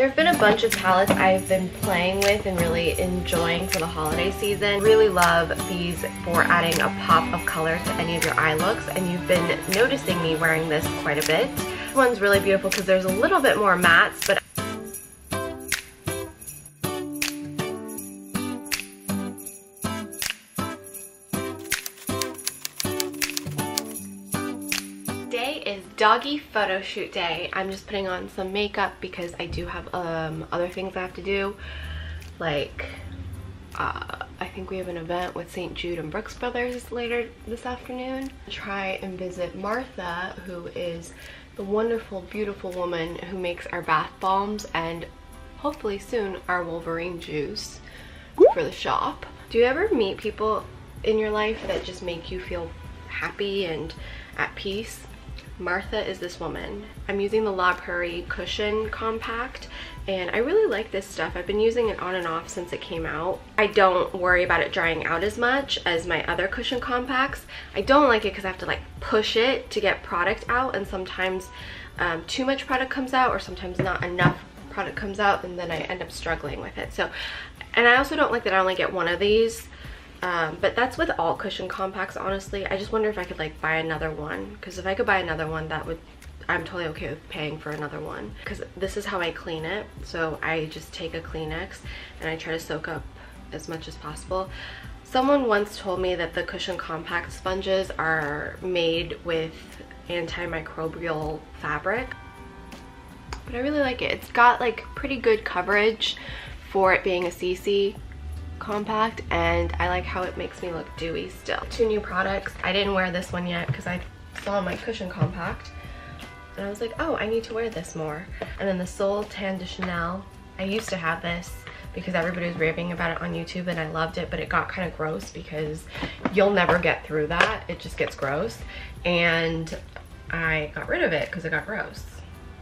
There have been a bunch of palettes I've been playing with and really enjoying for the holiday season. Really love these for adding a pop of color to any of your eye looks, and you've been noticing me wearing this quite a bit. This one's really beautiful because there's a little bit more mattes, but today is doggy photo shoot day. I'm just putting on some makeup because I do have other things I have to do, like I think we have an event with St. Jude and Brooks Brothers later this afternoon. Try and visit Martha, who is the wonderful, beautiful woman who makes our bath bombs and hopefully soon our Wolverine juice for the shop. Do you ever meet people in your life that just make you feel happy and at peace? Martha is this woman. I'm using the La Prairie Cushion Compact, and I really like this stuff. I've been using it on and off since it came out. I don't worry about it drying out as much as my other cushion compacts. I don't like it because I have to like push it to get product out, and sometimes too much product comes out, or sometimes not enough product comes out, and then I end up struggling with it. So, and I also don't like that I only get one of these. But that's with all cushion compacts, honestly. I just wonder if I could like buy another one, because if I could buy another one, that would, I'm totally okay with paying for another one, because this is how I clean it. So I just take a Kleenex and I try to soak up as much as possible. Someone once told me that the cushion compact sponges are made with antimicrobial fabric, but I really like it. It's got like pretty good coverage for it being a CC compact, and I like how it makes me look dewy still. Two new products. I didn't wear this one yet because I saw my cushion compact and I was like, oh, I need to wear this more. And then the Sol Tan de Chanel. I used to have this because everybody was raving about it on YouTube and I loved it, but it got kind of gross because you'll never get through that. It just gets gross, and I got rid of it because it got gross,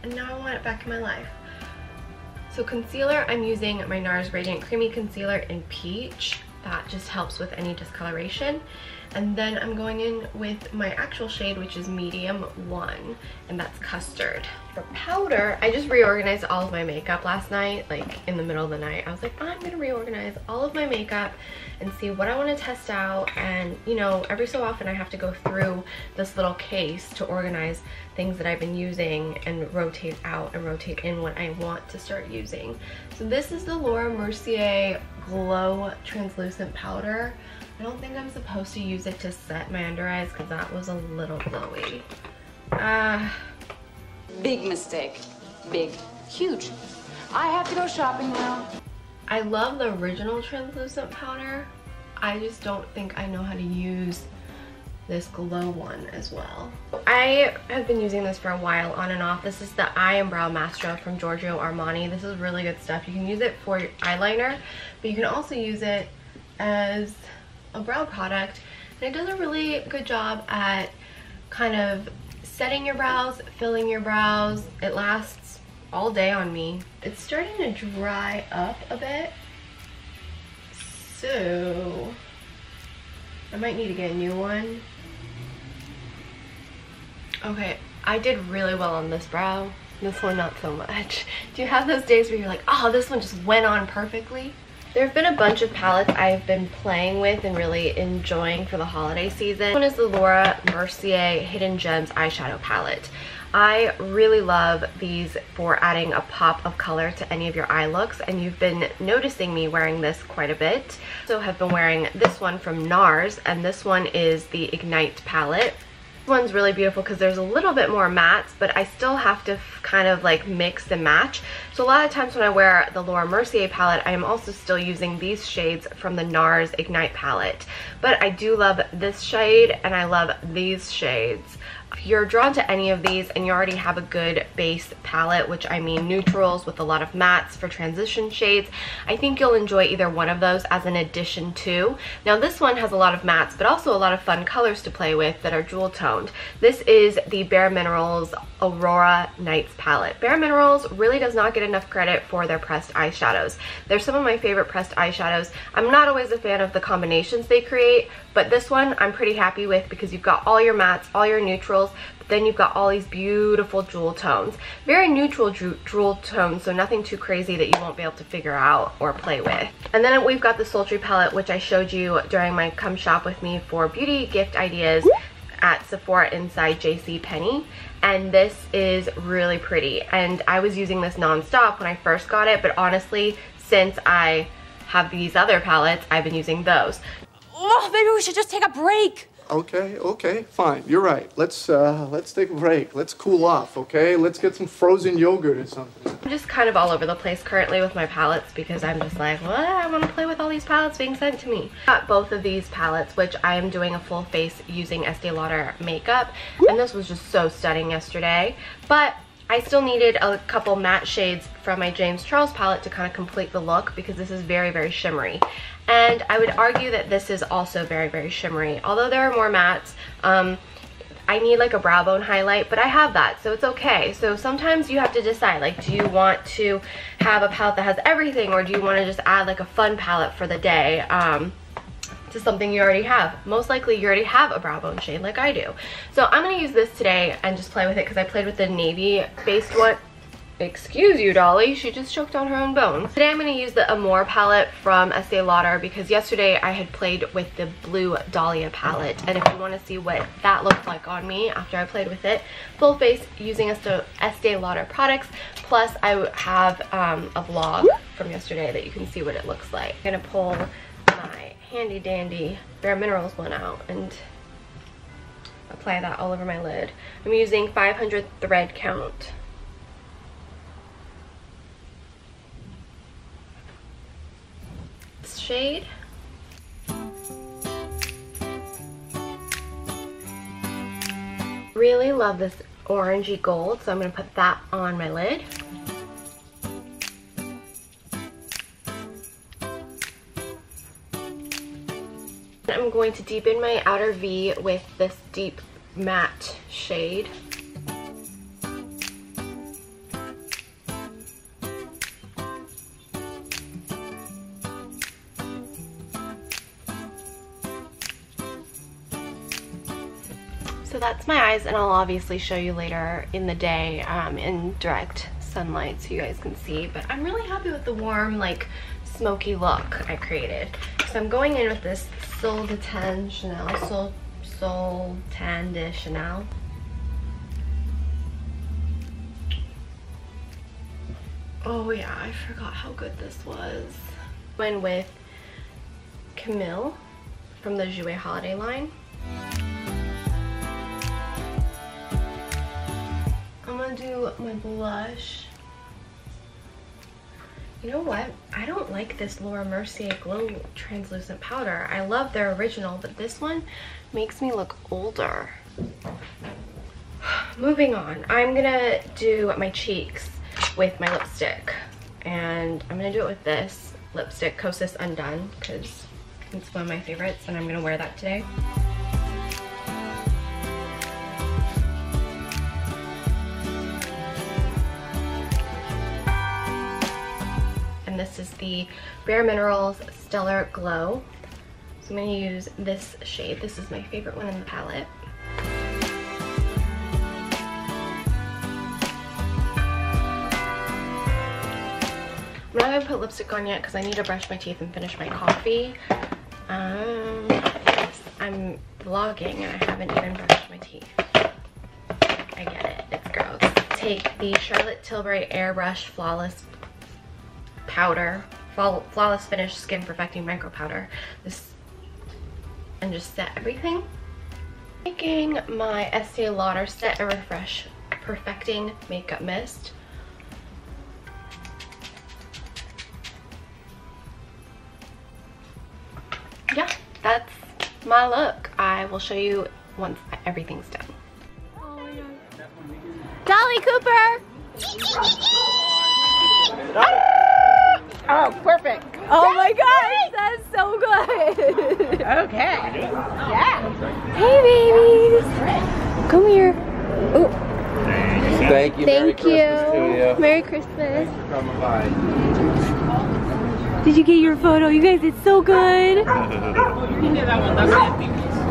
and now I want it back in my life. So concealer, I'm using my NARS Radiant Creamy Concealer in Peach. That just helps with any discoloration. And then I'm going in with my actual shade, which is Medium 1, and that's Custard. For powder, I just reorganized all of my makeup last night, like in the middle of the night. I was like, I'm gonna reorganize all of my makeup and see what I want to test out. And you know, every so often I have to go through this little case to organize things that I've been using and rotate out and rotate in what I want to start using. So this is the Laura Mercier Glow Translucent Powder. I don't think I'm supposed to use it to set my under eyes because that was a little glowy. Big mistake. Big. Huge. I have to go shopping now. I love the original translucent powder. I just don't think I know how to use this glow one as well. I have been using this for a while on and off. This is the Eye and Brow Mascara from Giorgio Armani. This is really good stuff. You can use it for your eyeliner, but you can also use it as a brow product, and it does a really good job at kind of setting your brows, filling your brows. It lasts all day on me. It's starting to dry up a bit, so I might need to get a new one. Okay, I did really well on this brow. This one not so much. Do you have those days where you're like, oh, this one just went on perfectly? There have been a bunch of palettes I've been playing with and really enjoying for the holiday season. One is the Laura Mercier Hidden Gems eyeshadow palette. I really love these for adding a pop of color to any of your eye looks, and you've been noticing me wearing this quite a bit. So have been wearing this one from NARS, and this one is the Ignite palette. One's really beautiful because there's a little bit more mattes, but I still have to kind of like mix and match. So a lot of times when I wear the Laura Mercier palette, I am also still using these shades from the NARS Ignite palette. But I do love this shade and I love these shades. If you're drawn to any of these and you already have a good base palette, which I mean neutrals with a lot of mattes for transition shades, I think you'll enjoy either one of those as an addition to. Now this one has a lot of mattes, but also a lot of fun colors to play with that are jewel toned. This is the Bare Minerals Aurora Nights palette. Bare Minerals really does not get enough credit for their pressed eyeshadows. They're some of my favorite pressed eyeshadows. I'm not always a fan of the combinations they create, but this one I'm pretty happy with because you've got all your mattes, all your neutrals, neutrals, but then you've got all these beautiful jewel tones. Very neutral jewel tones, so nothing too crazy that you won't be able to figure out or play with. And then we've got the Sultry palette, which I showed you during my Come Shop With Me for beauty gift ideas at Sephora inside JCPenney. And this is really pretty. And I was using this non-stop when I first got it, but honestly, since I have these other palettes, I've been using those. Oh, maybe we should just take a break. Okay, fine. You're right. Let's take a break. Let's cool off, okay? Let's get some frozen yogurt or something. I'm just kind of all over the place currently with my palettes because I'm just like, well, I want to play with all these palettes being sent to me. Got both of these palettes, which I am doing a full face using Estee Lauder makeup, and this was just so stunning yesterday. But I still needed a couple matte shades from my James Charles palette to kind of complete the look because this is very, very shimmery. And I would argue that this is also very, very shimmery. Although there are more mattes, I need like a brow bone highlight, but I have that, so it's okay. So sometimes you have to decide, like, do you want to have a palette that has everything, or do you want to just add like a fun palette for the day to something you already have? Most likely you already have a brow bone shade like I do. So I'm going to use this today and just play with it because I played with the navy based one. Excuse you, Dolly, she just choked on her own bone. Today I'm going to use the Amore palette from Estee Lauder because yesterday I had played with the blue Dahlia palette, and if you want to see what that looked like on me after I played with it, full face using Estee Lauder products, plus I have a vlog from yesterday that you can see what it looks like. I'm going to pull my handy dandy Bare Minerals one out and apply that all over my lid. I'm using 500 thread count. Shade. Really love this orangey gold, so I'm going to put that on my lid. I'm going to deepen my outer V with this deep matte shade. So that's my eyes, and I'll obviously show you later in the day in direct sunlight so you guys can see. But I'm really happy with the warm, like, smoky look I created. So I'm going in with this Sol de Tan Chanel, Sol Tan de Chanel. Oh yeah, I forgot how good this was. Went with Camille from the Jouer Holiday line. I'm gonna do my blush. You know what? I don't like this Laura Mercier Glow translucent powder. I love their original, but this one makes me look older. Moving on, I'm gonna do my cheeks with my lipstick, and I'm gonna do it with this lipstick, Kosas Undone, because it's one of my favorites, and I'm gonna wear that today. This is the Bare Minerals Stellar Glow. So I'm going to use this shade. This is my favorite one in the palette. I'm not going to put lipstick on yet because I need to brush my teeth and finish my coffee. Yes, I'm vlogging and I haven't even brushed my teeth. I get it. It's gross. Take the Charlotte Tilbury Airbrush Flawless Powder, Flawless Finish Skin Perfecting Micro Powder, this, and just set everything. Taking my Estee Lauder Set and Refresh Perfecting Makeup Mist. Yeah, that's my look. I will show you once everything's done. Oh my God. Dolly Cooper! Oh, perfect. Oh my gosh, that's so good. Okay. Yeah. Hey babies. Come here. Ooh. Thank you. Thank you. To you. Merry Christmas. Thanks for coming by. Did you get your photo? You guys did so good. You can get that one.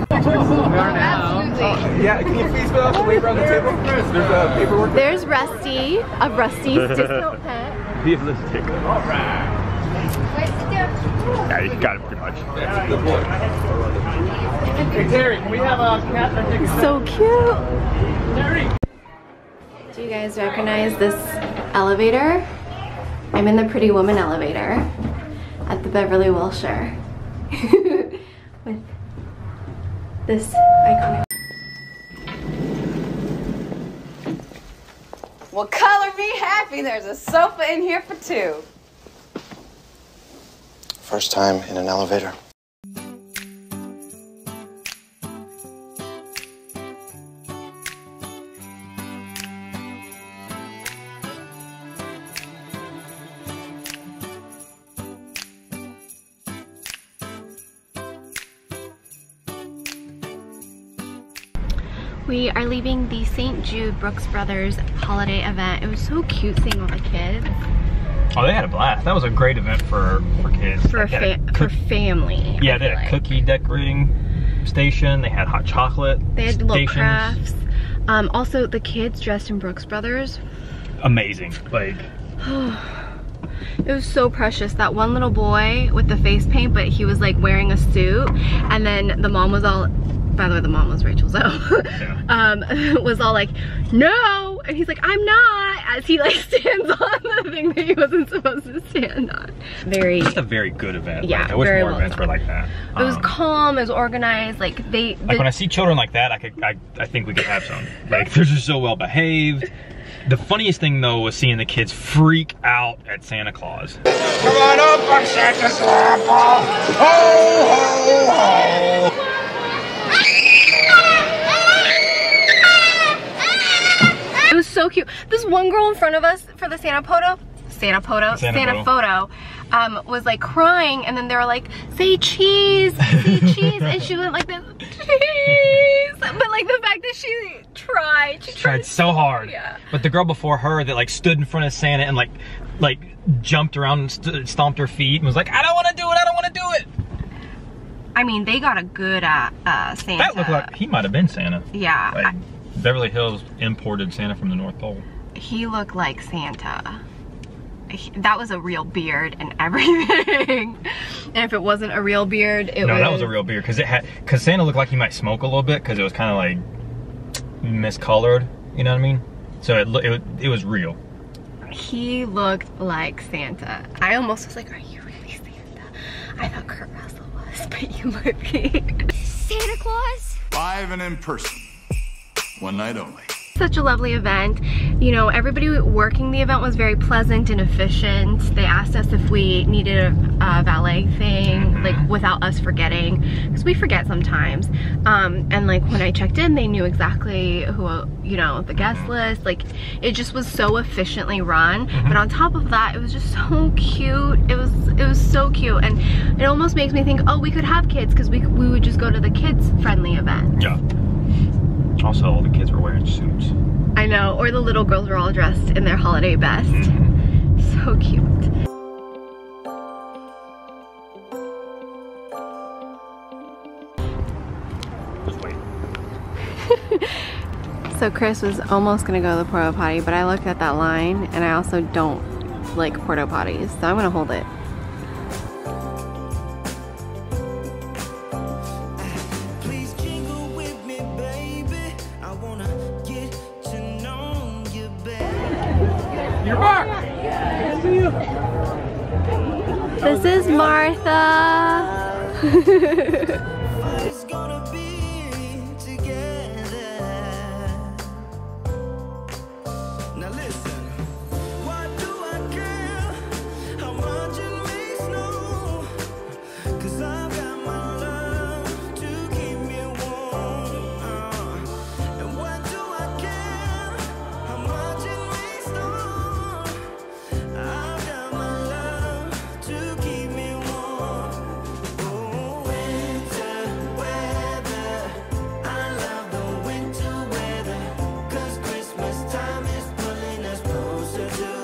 That's it. We are now Yeah, can you please fill out the waiver on the table? There's paperwork. There's Rusty of Rusty's Discount Pet. Realistic. All right. Yeah, you got it pretty much. That's a good boy. Hey Terry, can we have a cat? So cute. Terry. Do you guys recognize this elevator? I'm in the Pretty Woman elevator at the Beverly Wilshire with this iconic. Well, color me happy. There's a sofa in here for two. First time in an elevator. We are leaving the St. Jude Brooks Brothers holiday event. It was so cute seeing all the kids. Oh, they had a blast. That was a great event for kids. For family. Yeah, they had a cookie decorating station. They had hot chocolate. They had little stations. crafts. Also, the kids dressed in Brooks Brothers. Amazing. Like, it was so precious. That one little boy with the face paint, but he was like wearing a suit, and then the mom was all, by the way, the mom was Rachel Zoe, was all like, no, and he's like, I'm not, as he like stands on the thing that he wasn't supposed to stand on. Just a very good event. Yeah, like, I wish more events were like that. It was calm, it was organized, like like when I see children like that, I think we could have some. Like, they're just so well behaved. The funniest thing though was seeing the kids freak out at Santa Claus. Come on up, I'm Santa's grandpa. Ho, ho, ho. It was so cute. This one girl in front of us for the Santa photo was like crying, and then they were like, say cheese, say cheese, and she went like this, cheese. But like the fact that she tried so hard. Yeah. But the girl before her that like stood in front of Santa and like jumped around and stomped her feet and was like, I don't want to do it, I don't want to do it. I mean, they got a good Santa. That looked like he might have been Santa. Yeah. Like, Beverly Hills imported Santa from the North Pole. He looked like Santa. That was a real beard and everything. And if it wasn't a real beard, it was... No, that was a real beard, because Santa looked like he might smoke a little bit, because it was kind of like miscolored, you know what I mean? So it was real. He looked like Santa. I almost was like, are you really Santa? I thought Kurt Russell was, but you might be. Santa Claus? Live and in person. One night only. Such a lovely event. You know, everybody working the event was very pleasant and efficient. They asked us if we needed a valet thing, like without us forgetting, because we forget sometimes. And like when I checked in, they knew exactly who, you know, the guest list. Like it just was so efficiently run. But on top of that, it was just so cute. It was so cute, and it almost makes me think, oh, we could have kids, because we would just go to the kids friendly event. Yeah. Also, all the kids were wearing suits. I know, or the little girls were all dressed in their holiday best. So cute. Just wait. So Chris was almost gonna go to the porta potty, but I looked at that line, and I also don't like porta potties, so I'm gonna hold it. You're back! Good to see you. This is Martha.